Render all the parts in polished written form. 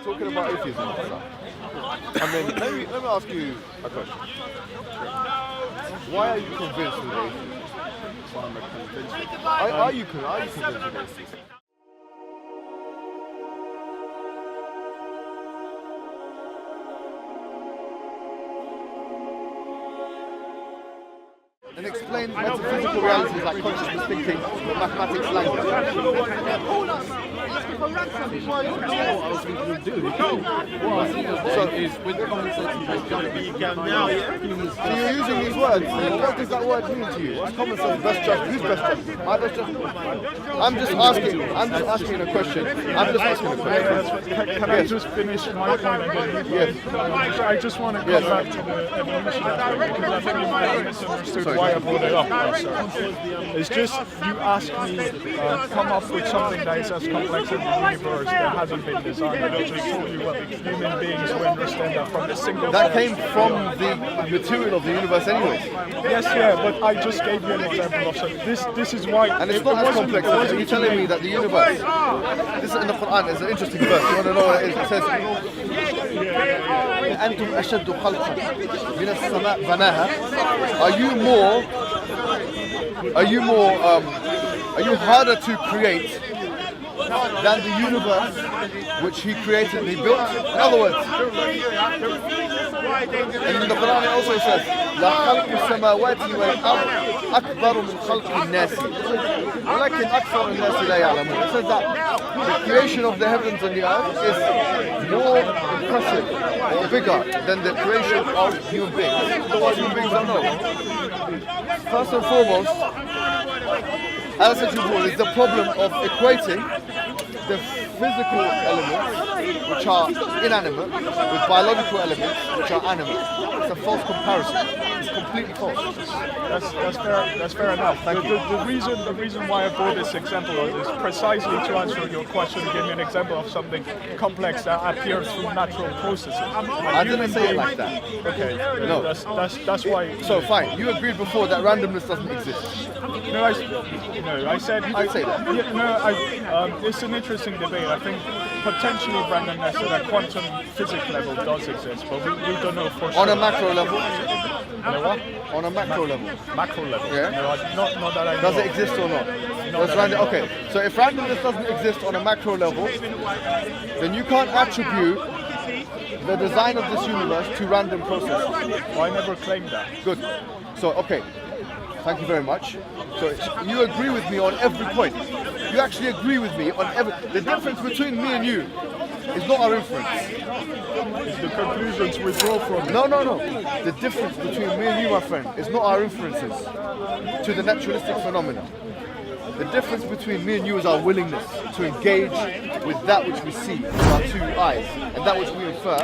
talking about atheism. I mean, let me ask you a question. Why are you convinced with atheism? Are you convinced with atheism? And explain metaphysical realities like consciousness thinking with mathematics language. What I was thinking to do. So is with common sense. So you're using these words. What does that word mean to you? What's common sense? Best judgment. Who's best judgment? My best judgment. I'm just asking a question. Can I just finish my point again? Yes. I just want to come back to the evolution aspect because I think you might have misunderstood why I brought it up. It's just you asked me come up with something that is as complex as the universe that hasn't been designed. And I just told you what human beings will understand that from a single That came from the material of the universe anyways. Yes, yeah, but I just gave you an example of something. This is why. And it's not as complex. Are you telling me that the universe, this is in the Quran, it's an interesting verse. You want to know what it is? It says, أنتم أشد خلقا من السماء بناها. Are you harder to create than the universe which he created and he built? In other words, and in the Quran it also says, لا خلق السماوات والأرض أكبر من خلق الناس ولكن أكثر الناس لا يعلمون. It says that the creation of the heavens and the earth is more impressive or bigger than the creation of human beings. This is what human beings don't know. First and foremost, as I said before, is the problem of equating the physical elements, which are inanimate, with biological elements, which are animate. It's a false comparison. It's completely false. That's fair enough. The reason why I brought this example is precisely to answer your question, give me an example of something complex that appears through natural processes. I didn't say it like that. Okay. No. That's why. So fine. You agreed before that randomness doesn't exist. I said. You did say that. Yeah, it's an interesting debate. I think potentially randomness at a quantum physics level does exist, but we don't know for sure. On a macro level? On a what? On a macro level. Macro level? Yeah. No, not that I know. Does it exist or not? Okay, so if randomness doesn't exist on a macro level, then you can't attribute the design of this universe to random processes. Well, I never claimed that. Good. So, okay. Thank you very much. So you agree with me on every point. You actually agree with me on every. The difference between me and you is not our inference. It's the conclusions we draw from. No. The difference between me and you, my friend, is not our inferences to the naturalistic phenomena. The difference between me and you is our willingness to engage with that which we see with our two eyes, and that which we infer,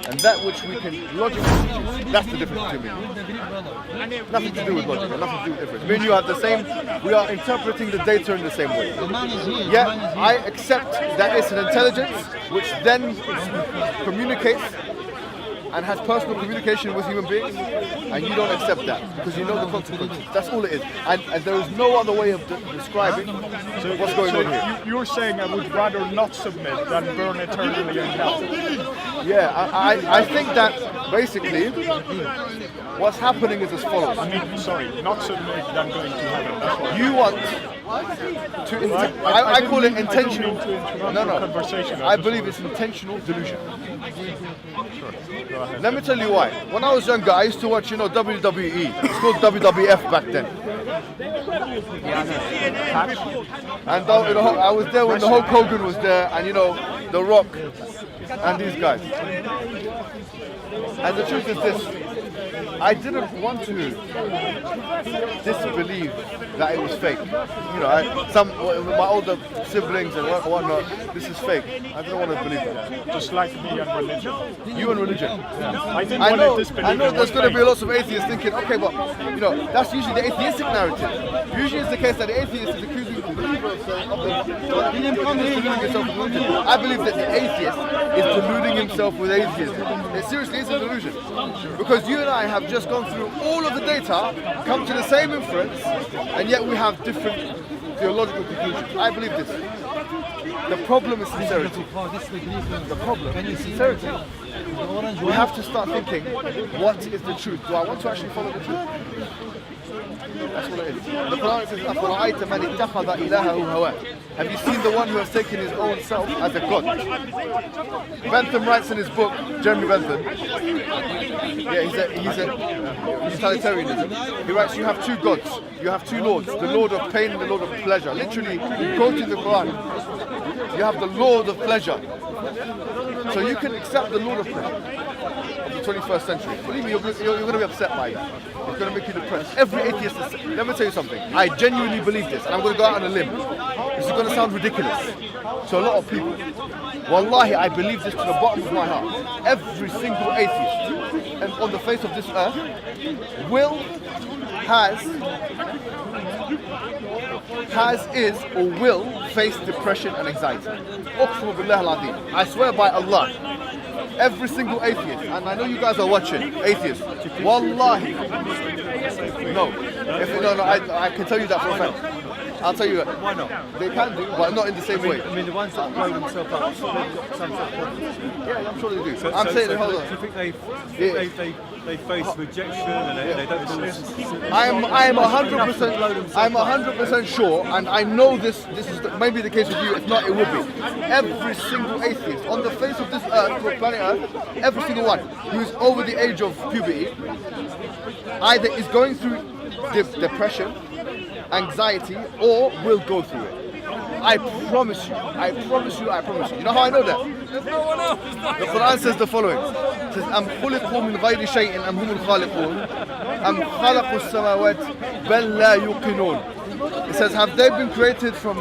and that which we can logically deduce. That's the difference between me and you. Nothing to do with logic, and nothing to do with difference. Me and you have the same, we are interpreting the data in the same way. Yet, I accept that it's an intelligence which then communicates and has personal communication with human beings, and you don't accept that because you know the consequences. That's all it is. And there is no other way of describing what's going on here. You're saying I would rather not submit than burn eternally in hell? Yeah, I think that basically what's happening is as follows. Not submit than going to heaven. That's what you want to. I call it intentional. No. I believe it's intentional delusion. Let me tell you why. When I was younger, I used to watch, WWE. It's called WWF back then. And I was there when the Hulk Hogan was there, and The Rock, and these guys. And the truth is this. I didn't want to disbelieve that it was fake. My older siblings and whatnot, this is fake. I didn't want to believe that. Just like me and religion. You and religion. Yeah. I know there's going to be lots of atheists thinking, okay, but that's usually the atheistic narrative. Usually it's the case that the atheist is accusing the believer of deluding himself with religion. I believe that the atheist is deluding himself with atheism. It seriously is a delusion. Because you and I have just gone through all of the data, come to the same inference, and yet we have different theological conclusions. I believe this. The problem is sincerity. The problem is sincerity. We have to start thinking, what is the truth? Do I want to actually follow the truth? That's what it is. The Quran says, أَفَرَأَيْتَ مَنِ اتَّخَذَ إِلَهَهُ هَوَاهُ. Have you seen the one who has taken his own self as a god? Bentham writes in his book, Jeremy Bentham, he's a utilitarianism. He writes, you have two gods, you have two lords, the lord of pain and the lord of pleasure. Literally, quoting the Quran, you have the lord of pleasure. So you can accept the lord of pleasure of the 21st century. Believe me, you're going to be upset by it. It's going to make you depressed. Every atheist is... Let me tell you something. I genuinely believe this, and I'm going to go out on a limb. This is going to sound ridiculous to a lot of people. Wallahi, I believe this to the bottom of my heart. Every single atheist and on the face of this earth is or will face depression and anxiety. I swear by Allah, every single atheist, and I know you guys are watching, atheists, wallahi, no, I can tell you that for a fact. I'll tell you that. Why not? They can do, but not in the same way. I mean, the ones that blow themselves up, I'm sure they've got some sort of problems. Yeah, I'm sure they do. I'm saying, hold on. Do you think they face rejection and they don't do this? I am 100% sure, and I know this is maybe the case with you. If not, it will be. Every single atheist on the face of this earth, planet Earth, every single one who is over the age of puberty, either is going through depression, anxiety, or will go through it. I promise you. You know how I know that? The Quran says the following. It says, أَمْ خُلِقُوا مِنْ غَيْرِ شَيْءٍ أَمْ هُمُ الْخَالِقُونَ أَمْ خَلَقُوا السَّمَاوَاتِ بَلْ لَا يُوقِنُونَ. It says, have they been created from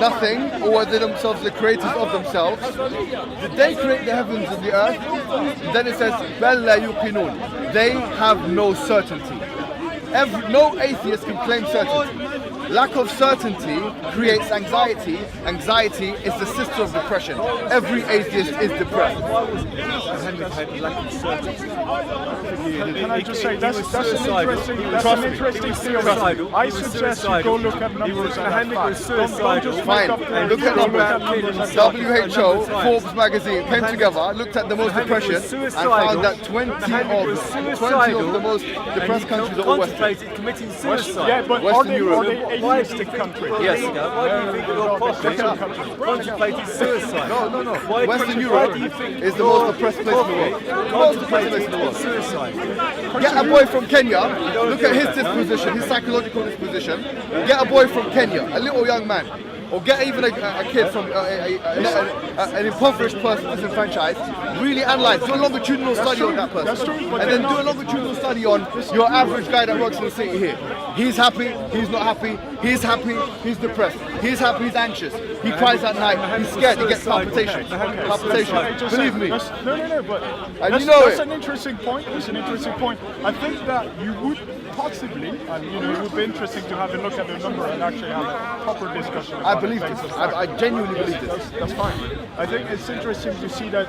nothing, or are they themselves the creators of themselves? Did they create the heavens and the earth? And then it says, بَلْ لَا يُوقِنُونَ. They have no certainty. No atheist can claim certainty. Lack of certainty creates anxiety. Anxiety is the sister of depression. Every atheist is depressed. Can I just say, that's an interesting theory. I suggest you go look at numbers and facts. Don't just Fine, look at numbers. WHO, Forbes magazine came together, looked at the most depression, and found that 20 of the most depressed countries are Western. Committing suicide. Yeah, but Western Europe. are they atheistic countries? Yes. Why do you think your prophet contemplated suicide? No. Western Europe is the most depressed place in the world. Contemplated suicide. Get a boy from Kenya, look at his disposition, his psychological disposition. Get a boy from Kenya, a little young man. Or get even a kid from an impoverished person, disenfranchised, really analyze, do a longitudinal study on that person. And then do a longitudinal study on your average guy that works in the city here. He's happy, he's not happy, he's happy, he's depressed, he's happy, he's anxious, he cries at night, he's scared, he gets palpitations. Believe me. No, but And you know that's it. an interesting point. It's an interesting point. I think that you would possibly, and it would be interesting to have a look at the number and actually have a proper discussion. I believe this. I genuinely believe this. That's fine. I think it's interesting to see that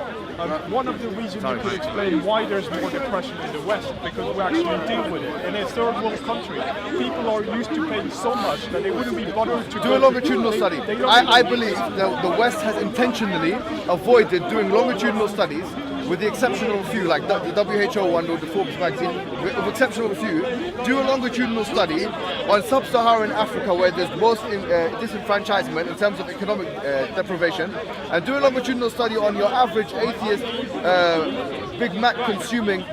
one of the reasons you could explain why there's more depression in the West, because we actually deal with it. In a third world country, people are used to paying so much that they wouldn't be bothered to do a longitudinal study. I believe that the West has intentionally avoided doing longitudinal studies, with the exception of a few, like the WHO one or the Forbes magazine, with the exception of a few. Do a longitudinal study on sub-Saharan Africa, where there's most disenfranchisement in terms of economic deprivation, and do a longitudinal study on your average atheist, Big Mac consuming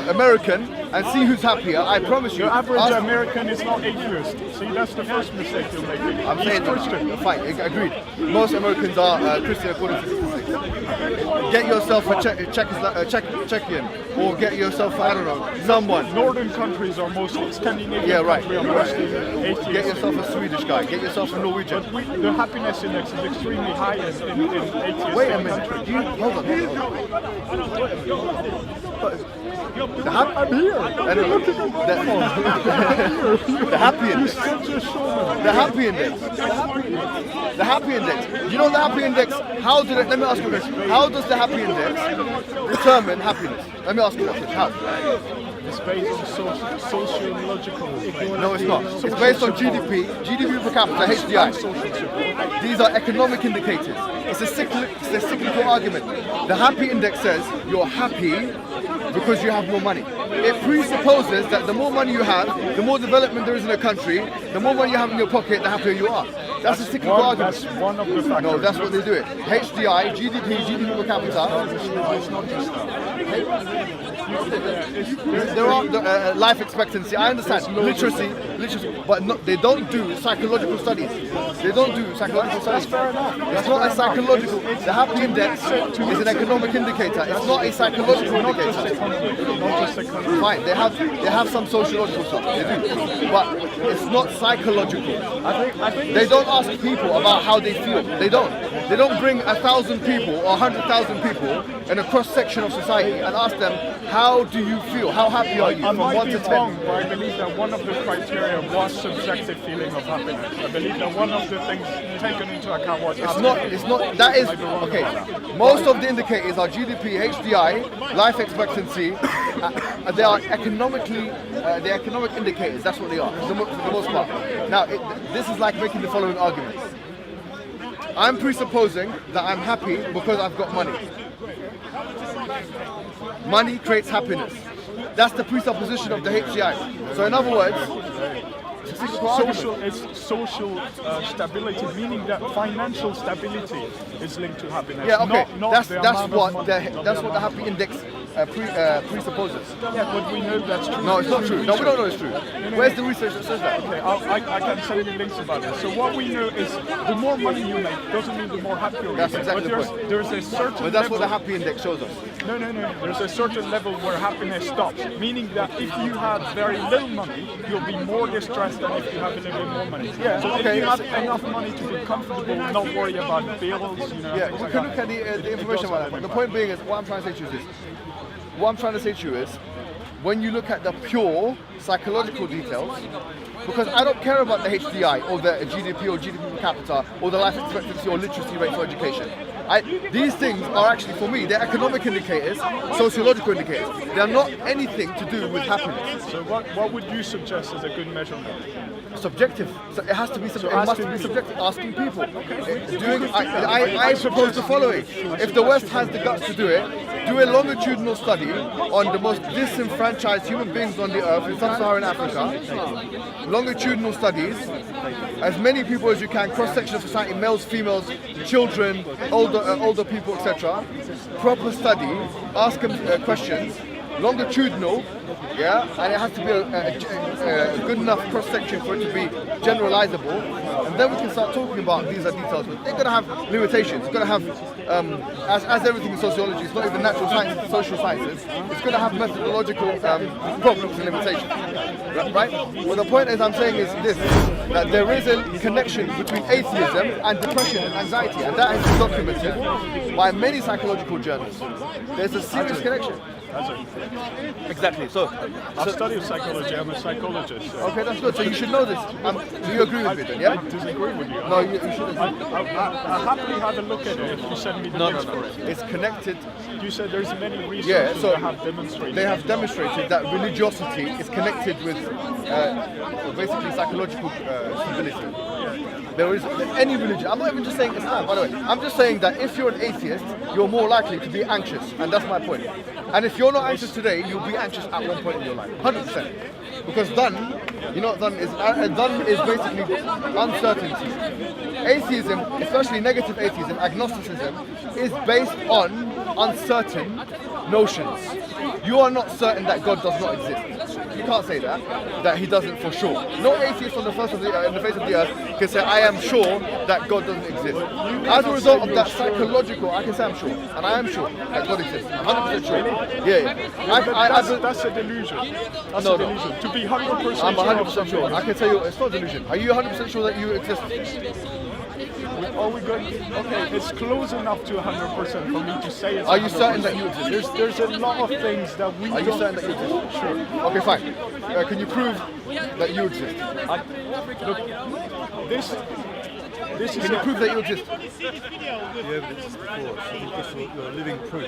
American, and see who's happier. I promise you. Your average American is not atheist. See, that's the first mistake you're making. I'm saying Christian. Fine, agreed. Most Americans are Christian according to statistics. Get yourself a Czechian, or get yourself, I don't know, someone. Northern countries are mostly Scandinavian. Yeah, right. Country are mostly atheist. Get yourself a Swedish guy. Get yourself a Norwegian. But the happiness index is extremely high in atheist Wait a minute. countries. Hold on. The happy index. The happy index. The happy index. You know the happy index? Let me ask you this. How does the happy index determine happiness? Let me ask you that. How? is based on sociological. No, it's not. It's based on GDP per capita, HDI. These are economic indicators. It's a cyclical argument. The happy index says you're happy because you have more money. It presupposes that the more money you have, the more development there is in a country, the more money you have in your pocket, the happier you are. That's a cyclical argument. That's one of the factors. No, that's what they do it. HDI, GDP per capita. It's not just that. There are life expectancy. I understand literacy, but they don't do psychological studies. They don't do psychological studies. That's fair enough. It's not a psychological. The happy index is an economic indicator. It's not a psychological indicator. Fine, they have some sociological stuff. They do, but it's not psychological. I think They don't ask people about how they feel. They don't. They don't bring 1,000 people or 100,000 people in a cross section of society and ask them, how do you feel? How happy are you? I From might 1 be to 10. wrong, but I believe that one of the criteria was subjective feeling of happiness. I believe that one of the things taken into account was It's not, that is, okay, most of the indicators are GDP, HDI, life expectancy, they are they're economic indicators, that's what they are, for the most part. Now, this is like making the following argument. I'm presupposing that I'm happy because I've got money. Money creates happiness. That's the presupposition of the HDI. So in other words, social stability, meaning that financial stability is linked to happiness. yeah, okay, Not that's what the happy index presupposes. Yeah, but we know that's true. No, it's not true. No, we don't know it's true. Where's the research that says that? Okay, I can send you links about it. So what we know is the more money you make doesn't mean the more happy you That's get. exactly But the point. there's a certain But that's level. what the happy index shows us. No. There's a certain level where happiness stops. Meaning that if you have very little money, you'll be more distressed than if you have a little bit more money. Yeah, So okay. if you have enough money to be comfortable, not worry about bills, Yeah, things we like can that. look at the information It about that. But the point being is, what I'm trying to say to you is this. What I'm trying to say to you is, when you look at the pure psychological details, because I don't care about the HDI or the GDP or GDP per capita or the life expectancy or literacy rate for education. These things are actually, for me, they're economic indicators, sociological indicators. They're not anything to do with happiness. So what would you suggest as a good measurement? Subjective. So it has to be. So it must asking be people. subjective. Asking people. I propose the following: if the West has the guts to do it, do a longitudinal study on the most disenfranchised human beings on the earth in sub-Saharan Africa. Longitudinal studies, as many people as you can, cross-section of society, males, females, children, older people, etc. Proper study. Ask them questions. Longitudinal, yeah, and it has to be a good enough cross-section for it to be generalizable, and then we can start talking about these are details, but they're going to have limitations. It's going to have, as everything in sociology, it's not even natural science, it's social sciences, it's going to have methodological problems and limitations, right? Well, the point is I'm saying is this, that there is a connection between atheism and depression and anxiety, and that has been documented by many psychological journals. There's a serious connection. Exactly. So I've studied psychology. I'm a psychologist. So okay, that's good. So you should know this. Do you agree with me then? Yeah. I disagree with you. No, you shouldn't. I'll happily have a look at it if you send me the links for it. It's connected. You said there's many researchers Yeah. So that have demonstrated. they have demonstrated that religiosity is connected with basically psychological stability. There is any religion. I'm not even just saying Islam, by the way. I'm just saying that if you're an atheist, you're more likely to be anxious, and that's my point. And if you're not anxious today, you'll be anxious at one point in your life, 100%. Because dhan, you know what dhan is? Dhan is basically uncertainty. Atheism, especially negative atheism, agnosticism, is based on uncertain notions. You are not certain that God does not exist. You can't say that he doesn't for sure. No atheist on the face of the earth can say, I am sure that God doesn't exist. As a result of that psychological, I can say I'm sure, and I am sure that God exists. 100% sure. Yeah. That's a delusion. That's No, a no. delusion. To be 100% I'm sure of 100% something. sure. I can tell you, it's not delusion. Are you 100% sure that you exist? Are we good? Okay, it's close enough to 100% for me to say it's Are you 100%. certain that you exist? There's a lot of things that we Are you don't... certain that you exist? Sure. Okay, fine. Can you prove that you exist? Look, This is Can you prove that you exist? The evidence is before us. I think this is your living proof.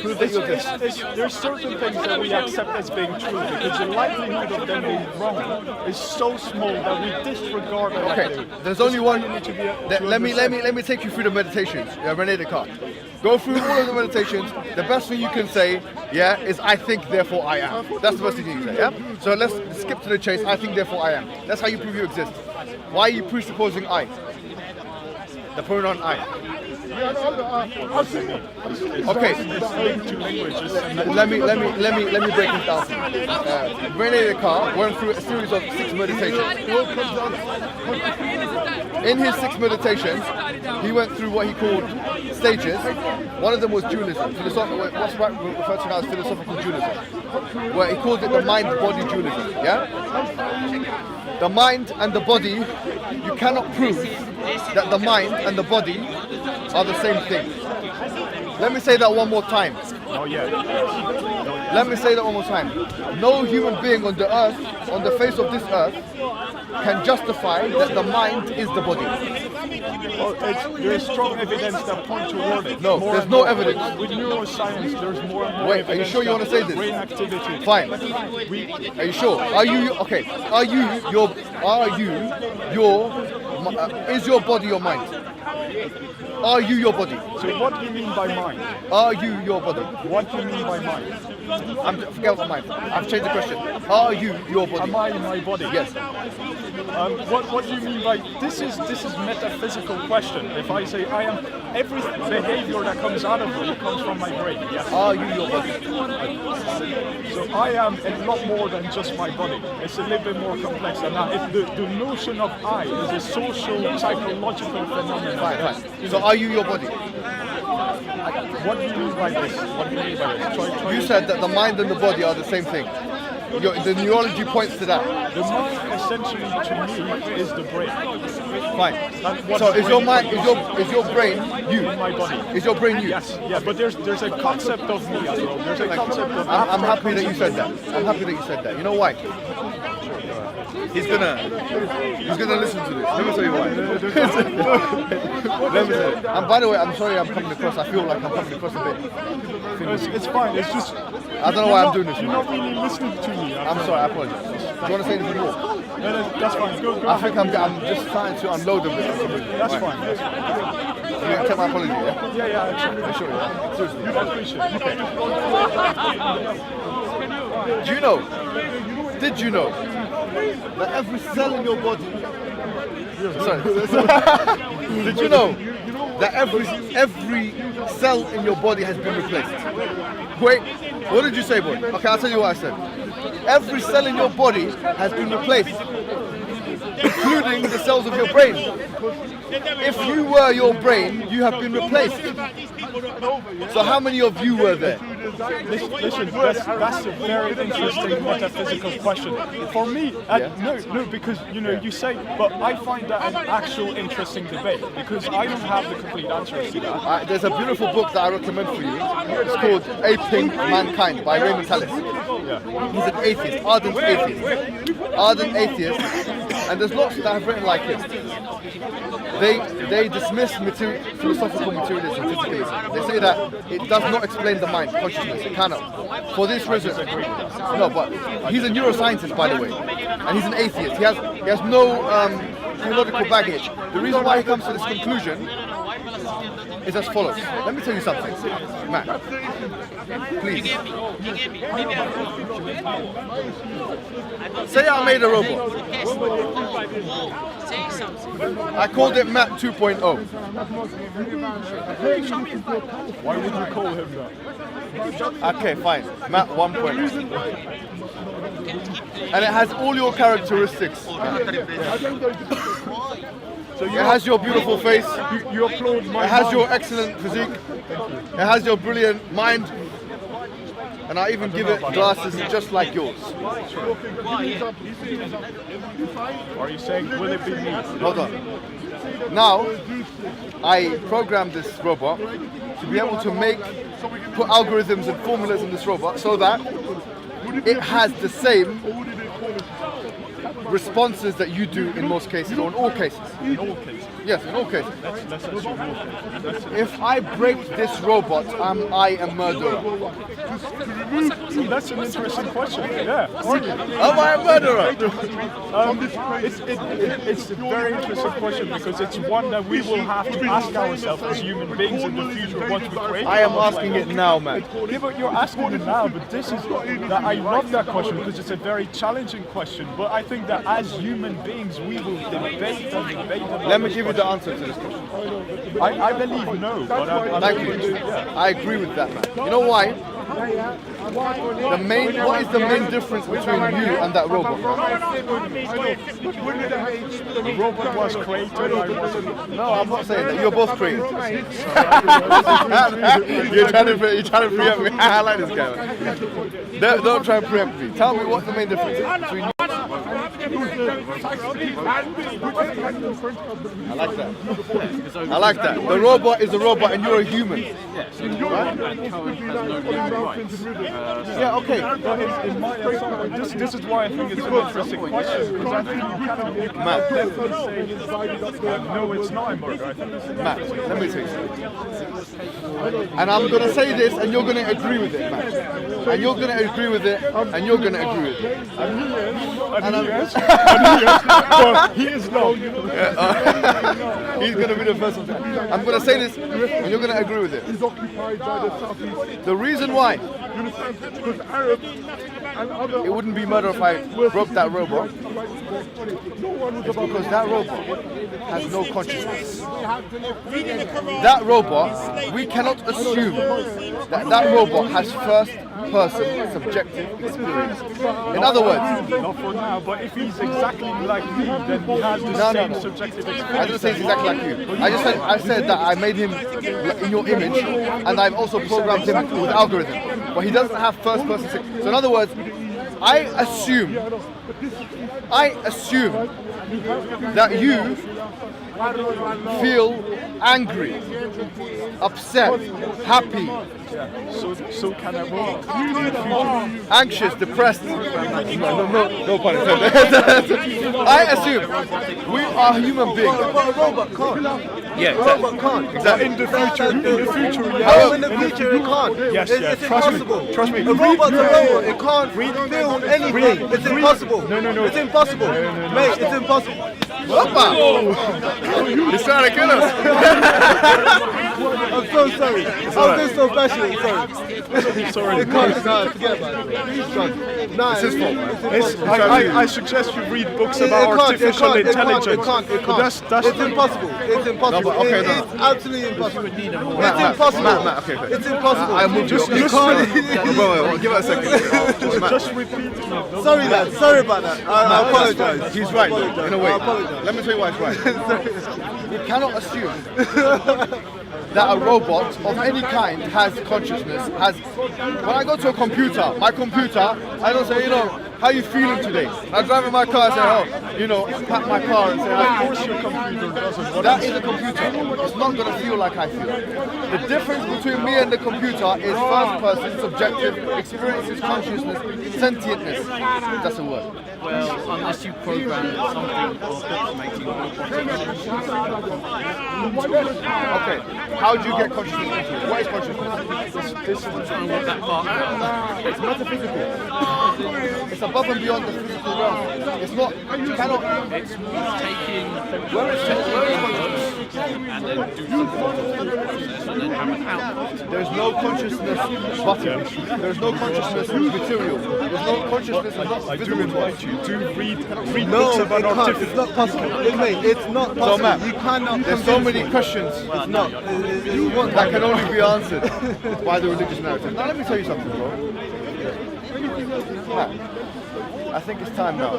Prove that you exist. There's certain things that we accept as being true because the likelihood of them being wrong is so small that we disregard it. Okay, there's only one. Let me take you through the meditations. René Descartes. Go through all of the meditations. The best thing you can say, is I think, therefore I am. That's the best thing you can say, yeah? So let's skip to the chase. I think, therefore I am. That's how you prove you exist. Why are you presupposing I? The pronoun I. Okay. Let me break this down. René Descartes went through a series of 6 meditations. In his 6 meditations, he went through what he called stages. One of them was dualism. What's referred to now as philosophical dualism, where he called it the mind-body dualism. Yeah. The mind and the body, you cannot prove that the mind and the body are the same thing. Let me say that one more time. Let me say that one more time. No human being on the earth, on the face of this earth, can justify that the mind is the body. There's strong evidence that point toward it. No, there's no evidence. With neuroscience, there's more and more Wait, are you evidence sure you want to say this? brain activity. Fine. Are you sure? Is your body your mind? Are you your body? So what do you mean by mind? Are you your body? What do you mean by mind? Forget about mind. I've changed the question. Are you your body? Am I my body? Yes. What do you mean by this is metaphysical question. If I say I am, every behavior that comes out of me comes from my brain. Yes. Are you your body? So I am a lot more than just my body. It's a little bit more complex than that. If the notion of I is a social, psychological phenomenon. Fine. So are you your body? What do you mean by this? What do you mean by this? Try You said that the mind and the body are the same thing. The neurology points to that. The mind essentially to me is the brain. Fine. So is your mind, is your brain you? My body. Is your brain you? Yes, yeah, but there's a concept of me as well. There's a concept of I'm happy that you said that. I'm happy that you said that. You know why? He's gonna listen to this. Let me tell you why. Let me tell you. And by the way, I'm sorry I'm coming across. I feel like I'm coming across a bit. It's fine. It's just I don't know why I'm doing this. You're not really listening to me. I'm sorry. I apologize. Do you want to say anything more? No, that's fine. Go I think I'm just trying to unload a bit. That's fine. That's fine. You can take my apology, yeah? Yeah, Sure, yeah. Seriously. I appreciate it. Okay. Did you know that every cell in your body... Sorry. Did you know that every cell in your body has been replaced? Wait, what did you say, boy? Okay, I'll tell you what I said. Every cell in your body has been replaced, including the cells of your brain. If you were your brain, you have been replaced. So how many of you were there? Listen, that's a very interesting metaphysical question. For me, no, because you say, but I find that an actual interesting debate because I don't have the complete answers to that. There's a beautiful book that I recommend for you. It's called Aping Mankind by Raymond Tallis. He's an atheist, ardent atheist, and there's lots that have written like him. They dismiss philosophical materialism, physicalism. They say that it does not explain the mind, consciousness. It cannot. For this reason, no. But he's a neuroscientist, by the way, and he's an atheist. He has no theological baggage. The reason why he comes to this conclusion is as follows. Let me tell you something, Matt. Please. Say I made a robot. I called it Matt 2.0. Why would you call him that? Okay, fine. Matt 1.0. And it has all your characteristics. So it has your beautiful face. You applaud my It has mind. your excellent physique. It has your brilliant mind. And I even give it glasses just like yours. Are you saying, will it be me? Hold on. Now, I programmed this robot to be able to put algorithms and formulas in this robot so that it has the same responses that you do in most cases, or in all cases. In all cases. Yes, in all cases. Let's assume all cases. If I break this robot, am I a murderer? That's an interesting question. Yeah. Am I a murderer? It's a very interesting question because it's one that we will have to ask ourselves as human beings in the future once we create. I am asking it now, man. Yeah, but you're asking it now, but this is that I love that question because it's a very challenging question. But I think that as human beings, we will debate and debate. Let me give you the answer to this question. I believe no, but Thank you. I agree with that, man. You know why? What is the main difference between you and that robot? the robot was created. I wasn't. No, I'm not saying that. You're both created. you're trying to preempt me. I like this guy. Man. Don't try and preempt me. Tell me what's the main difference between you. I like that. I like that. The robot is a robot and you're a human. Yes, and Cohen has no legal rights. Yeah, okay. In my this is why I think it's an interesting question because I think you cannot definitely say no, it's not a murder. I think it's Matt, let me tell you something. And I'm going to say this and you're going to agree with it, Matt. And you're going to agree with it and you're going to agree with it. But he is not. He's going to be the first one. I'm going to say this and you're going to agree with it. He's occupied by the southeast. The reason why You understand? Because Arabs and other. it wouldn't be murder if I broke that robot, No one was it's about because that robot has no consciousness. That robot, we cannot assume that that robot has first-person subjective experience. In other words, Not for now, but if he's exactly like me, then he has the same subjective experience. I didn't say it's exactly like you. I said that I made him in your image, and I've also programmed him with algorithm. But he doesn't have first-person. So in other words, I assume that you feel angry, upset, happy, So can I roll? anxious, depressed. No pun intended. I assume we are human beings. But a robot can't. Yeah, A robot can't. exactly. In the future, yeah. How in the future it can't? Yes, it's, yeah, it's trust me, impossible. trust me. A robot's a robot. It can't feel anything. It's impossible. No. It's impossible. Mate, it's impossible. He's trying to kill us. I'm so sorry. I'm just so passionate. Sorry. It can't. No, forget about it. No, It's his fault, man. I suggest you read books about artificial intelligence. It can't. But that's It's impossible. It's impossible. No, but okay, no. It's absolutely impossible. It's Matt, impossible. okay. It's impossible. I moved you. You can't. Wait, give it a second. Matt, Just repeat it. Sorry, man. Sorry about that. I apologize. he's right, though, in a way. I apologize. Let me tell you why he's right. You cannot assume that a robot of any kind has consciousness. When I go to a computer, my computer, I don't say, how you feeling today? I drive in my car and say, pat my car and say, Of course your computer doesn't. that is a computer. It's not going to feel like I feel. The difference between me and the computer is first-person, subjective, experiences, consciousness, sentientness. That's a word. Well, unless you program something of automating Okay, how do you get consciousness into it? What is consciousness? this is trying to work that part out. It's metaphysical. It's above and beyond the physical realm. It's not, you cannot, It's taking inputs and then do some process and then have an output. there's no consciousness button. There's no consciousness material. There's no consciousness I do visible to invite us. you to read No, books it about can't. artificial. It's not possible. Mate, it's not So possible. Matt, You cannot. there's so many questions No, that can only be answered by the religious narrative. Now let me tell you something, bro. Matt, I think it's time now.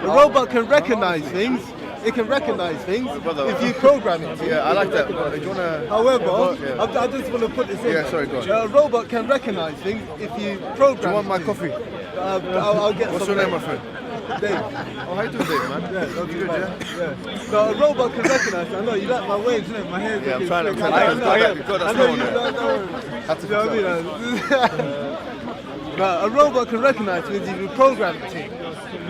the robot can recognize things. It can recognize things if you program it. Yeah, I like that. Do you wanna? However, Yeah. I just want to put this in. Yeah, sorry, go on. A robot can recognize things if you program. Do you want my it. coffee? I'll get What's some. your name, my friend? Dave. Oh, how you doing, Dave, man? Yeah, not You too good, bad. yeah? Yeah. No, a robot can recognize. I know you like my waves, isn't it? My hair's Yeah, I'm looking trying to- slick. I know, God, that's I know no you one don't know. Had to You know what I mean? No, a robot can recognize things if you program it to.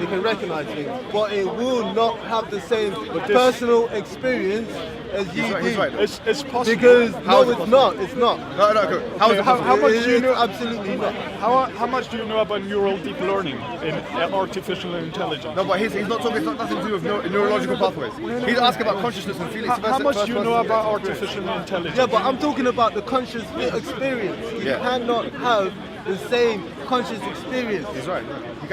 it can recognize things, but it will not have the same personal experience as you do. He's right. It's possible. Because How no, is it it's not. It's not. No, okay. How is it possible? How much do you It's know? absolutely not. How much do you know about neural deep learning in artificial intelligence? No, but he's not talking. It's not nothing to do with neurological pathways. He's asking about consciousness and feelings. How much do you know about artificial intelligence? Yeah, but I'm talking about the conscious experience. You cannot have the same conscious experience. He's right. You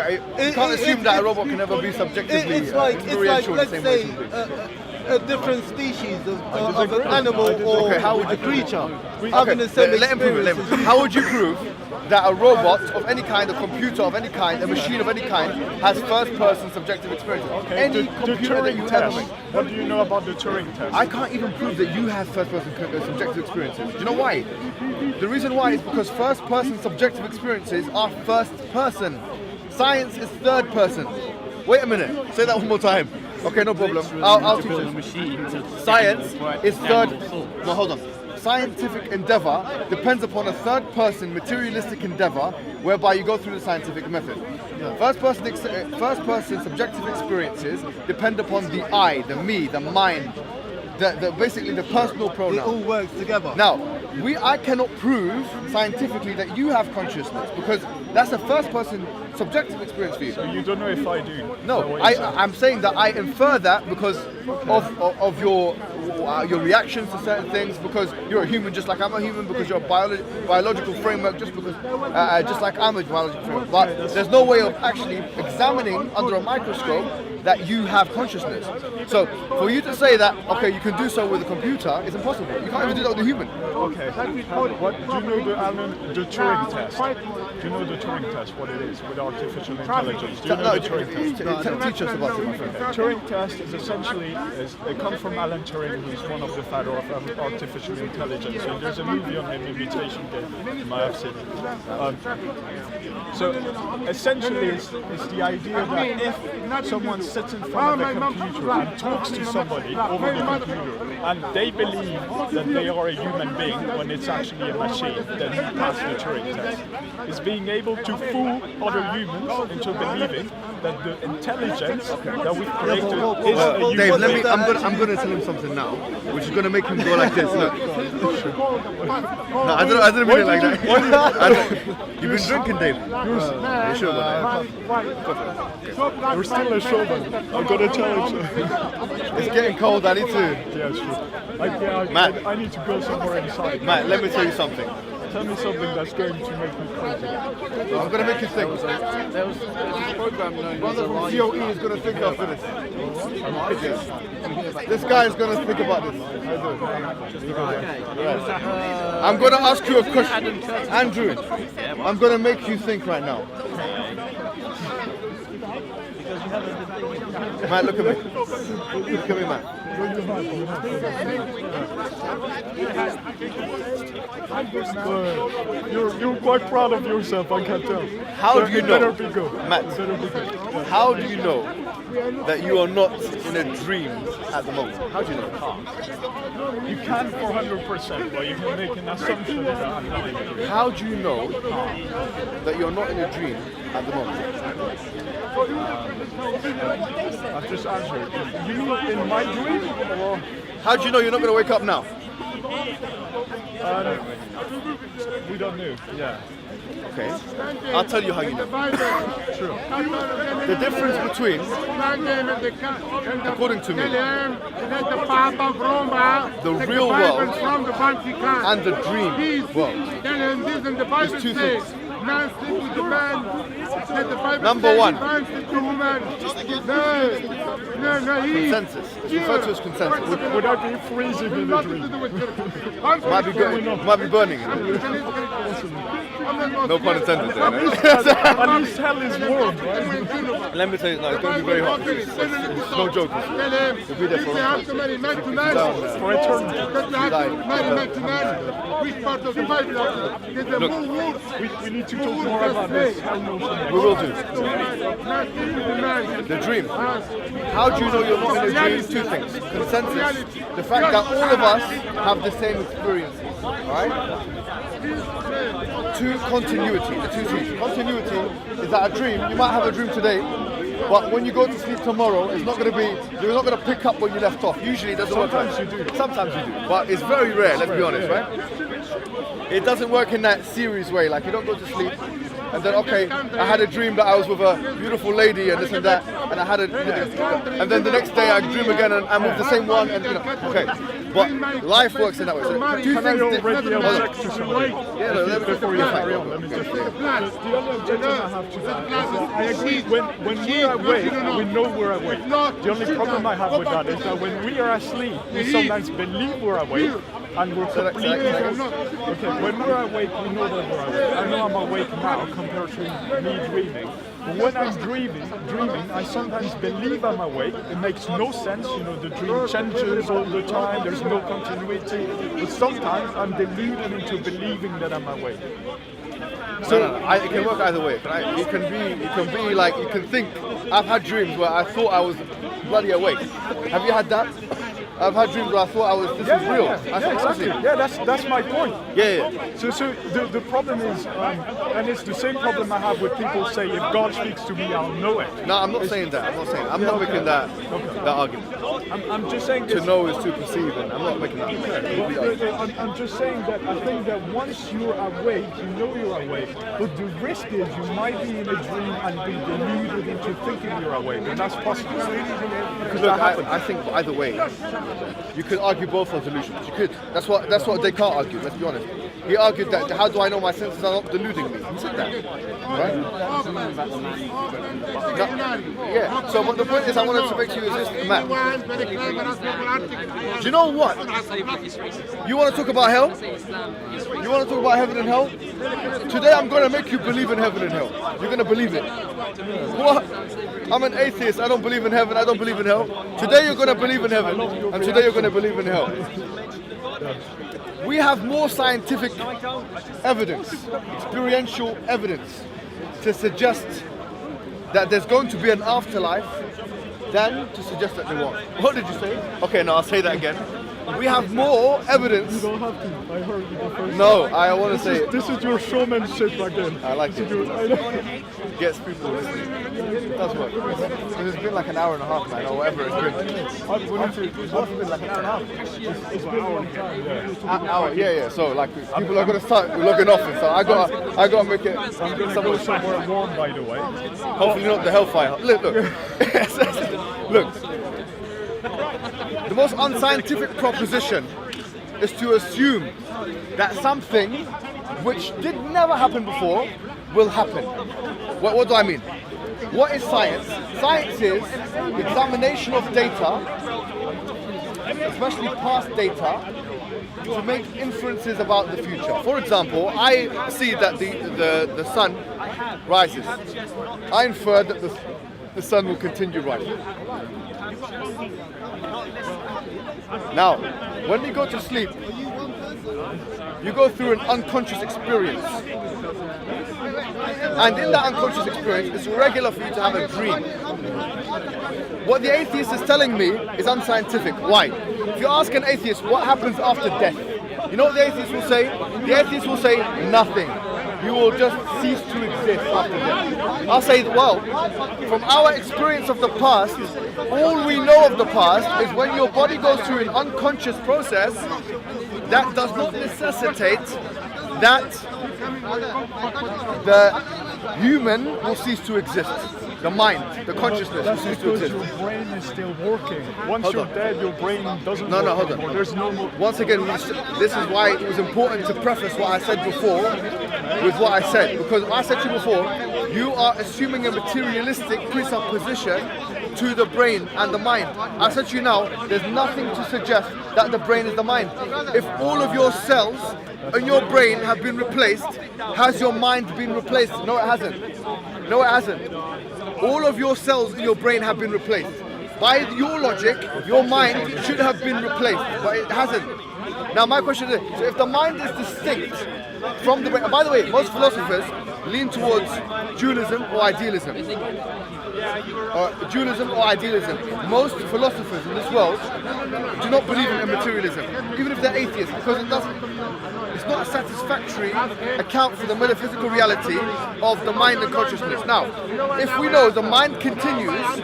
can't assume that a robot can ever be subjectively It's like experiential in the let's same way say as human beings. a different species of an animal or Okay, how would a you prove creature it? having the same let him prove it. Let experience. him. How would you prove that a robot of any kind, a computer of any kind, a machine of any kind, has first-person subjective experience? Any the computer that Turing you ever test. make. What do you know about the Turing test? I can't even prove that you have first-person subjective experiences. Do you know why? The reason why is because first-person subjective experiences are first-person. Science is third-person. Wait a minute. Say that one more time. Okay, no problem. I'll teach you. Science is third. No, hold on. Scientific endeavor depends upon a third-person materialistic endeavor whereby you go through the scientific method. First-person subjective experiences depend upon the I, the me, the mind, basically the personal It pronoun. all works together. Now, I cannot prove scientifically that you have consciousness because that's a first-person subjective experience for you. So you don't know if I do. No, I'm saying that I infer that because of your reactions to certain things, because you're a human just like I'm a human, because you're a biological framework just like I'm a biological framework. But there's no way of actually examining under a microscope that you have consciousness. So for you to say that, okay, you can do so with a computer, it's impossible. You can't even do that with a human. Okay. What do you know the Turing test? Do you know the Turing test? What it is with artificial intelligence? Do you know the Turing test? Teach us about it, my friend. Turing test is essentially it comes from Alan Turing, who's one of the father of artificial intelligence. And there's a movie on him, Imitation Game. You might have seen it. So essentially, it's the idea that if someone sits in front of a computer and talks to somebody over the computer, and they believe that they are a human being when it's actually a machine, then you pass the Turing test. It's being able to fool other humans into believing that the intelligence that we've created is a human Dave, being. I'm gonna tell him something now, which is gonna make him go like this. Look. No, I didn't mean it like that. You've been drinking, Dave. You sure about that? You're still a showman. I've got to tell him so. It's getting cold. I need to. Yeah, sure. Matt. I need to go somewhere inside. Matt, let me tell you something. Tell me something that's going to make me crazy. I'm gonna make you think. There was a program known as COE is gonna think after this. This guy is gonna think about this. I'm gonna ask you a question, Andrew. I'm gonna make you think right now. Matt, look at me. Look at me, Matt. You're quite proud of yourself, I can tell. How do you know, Better be good. Matt? How do you know that you are not in a dream at the moment? How do you know? You can't 400%, but you can make an assumption that I'm not in a dream. How do you know that you're not in a dream at the moment? I've just answered. You mean in my dream? Or How do you know you're not going to wake up now? we don't know. Yeah. Okay. I'll tell you how you know. True. The difference between, according to me, the real world and the dream world is two things. Number one, consensus. It's referred to as consensus. Would I be freezing in a dream? Might be burning. No pun intended there. At least hell is warm, right? Let me tell you, no, it's going to be very hot. It's no joke. You'll be there for a long time. For eternity. Look, We need to talk more about this. we will do. The dream. How do you know you're not in a dream? Two things. Consensus. The fact that all of us have the same experiences. Alright? Two, continuity. The two T's. Continuity is that a dream, you might have a dream today, But when you go to sleep tomorrow, it's not going to be, you're not going to pick up where you left off. Usually it doesn't work. Sometimes you do. Sometimes you do. But it's very rare, let's be honest, right? It doesn't work in that series way. Like, you don't go to sleep and then, okay, I had a dream that I was with a beautiful lady and this and that, and I had a, and then the next day I dream again and I'm with the same one, and okay. But life works in that way. So do Can I already object to something? Yeah, no, Before you carry on, let me just say. The only objection I have to that is that I agree, when we're awake, we know we're awake. The only problem I have with that is that when we are asleep, we sometimes believe we're awake, and we're completely... Okay, when we're awake, we know that we're awake. I know I'm awake now compared to me dreaming. But when I'm dreaming, I sometimes believe I'm awake. It makes no sense, you know, the dream changes all the time, there's no continuity. But sometimes I'm deluded into believing that I'm awake. So it can work either way. Right? It can be like, you can think, I've had dreams where I thought I was bloody awake. Have you had that? I've had dreams where I thought this was real. Yeah, exactly. Yeah, that's my point. Yeah. So the problem is, and it's the same problem I have with people say, if God speaks to me, I'll know it. No, I'm not saying that. I'm not making that argument. I'm just saying to know is to perceive, and I'm not making that. I'm just saying that I think that once you're awake, you know you're awake. But the risk is you might be in a dream and be deluded into thinking you're awake, and that's possible. Because look, I think either way, you could argue both resolutions. You could. That's what Descartes argued. Let's be honest. He argued that how do I know my senses are not deluding me? He said that, right? Yeah. So, but the point is, I wanted to make you resist Matt. Do you know what? You want to talk about hell? You want to talk about heaven and hell? Today, I'm going to make you believe in heaven and hell. You're going to believe it. What? I'm an atheist. I don't believe in heaven. I don't believe in hell. Today, you're going to believe in heaven, and today you're going to believe in hell. We have more scientific evidence, experiential evidence, to suggest that there's going to be an afterlife than to suggest that there won't. What did you say? Okay, no, I'll say that again. We have more evidence. You don't have to. I heard you the first No, I want to say this is your showmanship again. I like it. Gets people listening. It does work. Because it's been like an hour and a half, man, or whatever it's been. It's been like an hour and a half. It's been a long time. An hour, yeah. So like people are gonna start logging off, and so I gotta make it. I'm gonna go somewhere warm, by the way. Hopefully not the hellfire. Look. Look. The most unscientific proposition is to assume that something which did never happen before will happen. What do I mean? What is science? Science is the examination of data, especially past data, to make inferences about the future. For example, I see that the sun rises. I infer that the sun will continue rising. Now, when we go to sleep, you go through an unconscious experience. And in that unconscious experience, it's regular for you to have a dream. What the atheist is telling me is unscientific. Why? If you ask an atheist what happens after death, you know what the atheist will say? The atheist will say nothing. You will just cease to exist after death. I'll say, well, from our experience of the past, all we know of the past is when your body goes through an unconscious process, that does not necessitate that the human will cease to exist. The mind, the consciousness will cease to exist. Your brain is still working. Once you're dead, your brain doesn't work hold on. anymore. There's no more. Once again, this is why it was important to preface what I said before with what I said. Because I said to you before, you are assuming a materialistic presupposition to the brain and the mind. I said to you now, there's nothing to suggest that the brain is the mind. If all of your cells in your brain have been replaced, has your mind been replaced? No, it hasn't. No, it hasn't. All of your cells in your brain have been replaced. By your logic, your mind should have been replaced, but it hasn't. Now my question is, so if the mind is distinct from the brain, and by the way, most philosophers lean towards dualism or idealism. Most philosophers in this world do not believe in materialism, even if they're atheists, because it's not a satisfactory account for the metaphysical reality of the mind and consciousness. Now, if we know the mind continues,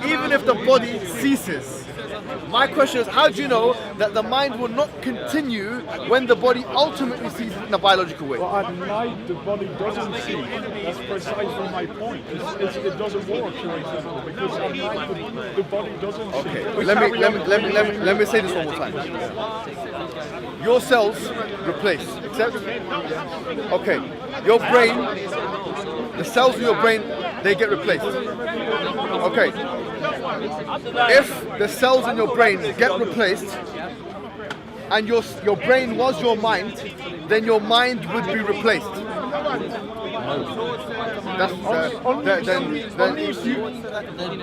even if the body ceases, my question is, how do you know that the mind will not continue when the body ultimately ceases in a biological way? Well, at night the body doesn't cease. That's precisely my point. It doesn't work, for example, because at night the body doesn't cease. Okay, let me say this one more time. Your cells replace, accept? Okay, your brain, the cells in your brain, they get replaced. Okay, if the cells in your brain get replaced and your brain was your mind, then your mind would be replaced. That's then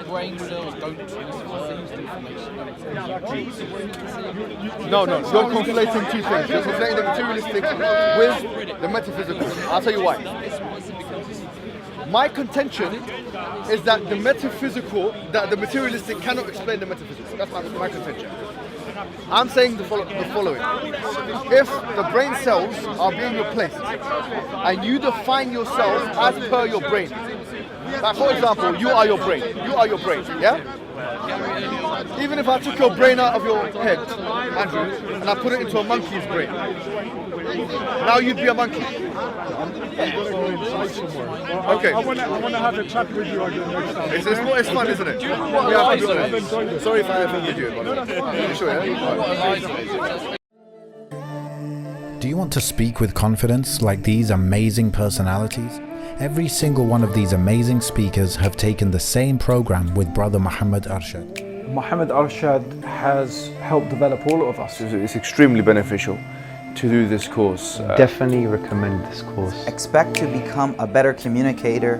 brain cells don't transfer information. No, you're conflating two things. You're conflating the materialistic with the metaphysical. I'll tell you why. My contention is that the materialistic cannot explain the metaphysics. That's my contention. I'm saying the following. If the brain cells are being replaced and you define yourself as per your brain, like for example, you are your brain, yeah? Even if I took your brain out of your head, Andrew, and I put it into a monkey's brain, now you'd be a monkey. Okay. I want to have a chat with you again next time. It's fun, isn't it? Sorry if I offended you, by the way. You sure, yeah? Do you want to speak with confidence like these amazing personalities? Every single one of these amazing speakers have taken the same program with Brother Mohammed Arshad. Mohammed Arshad has helped develop all of us. It's extremely beneficial to do this course. Definitely recommend this course. Expect to become a better communicator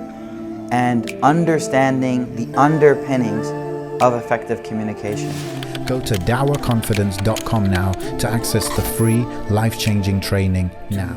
and understanding the underpinnings of effective communication. Go to dawahconfidence.com now to access the free life-changing training now.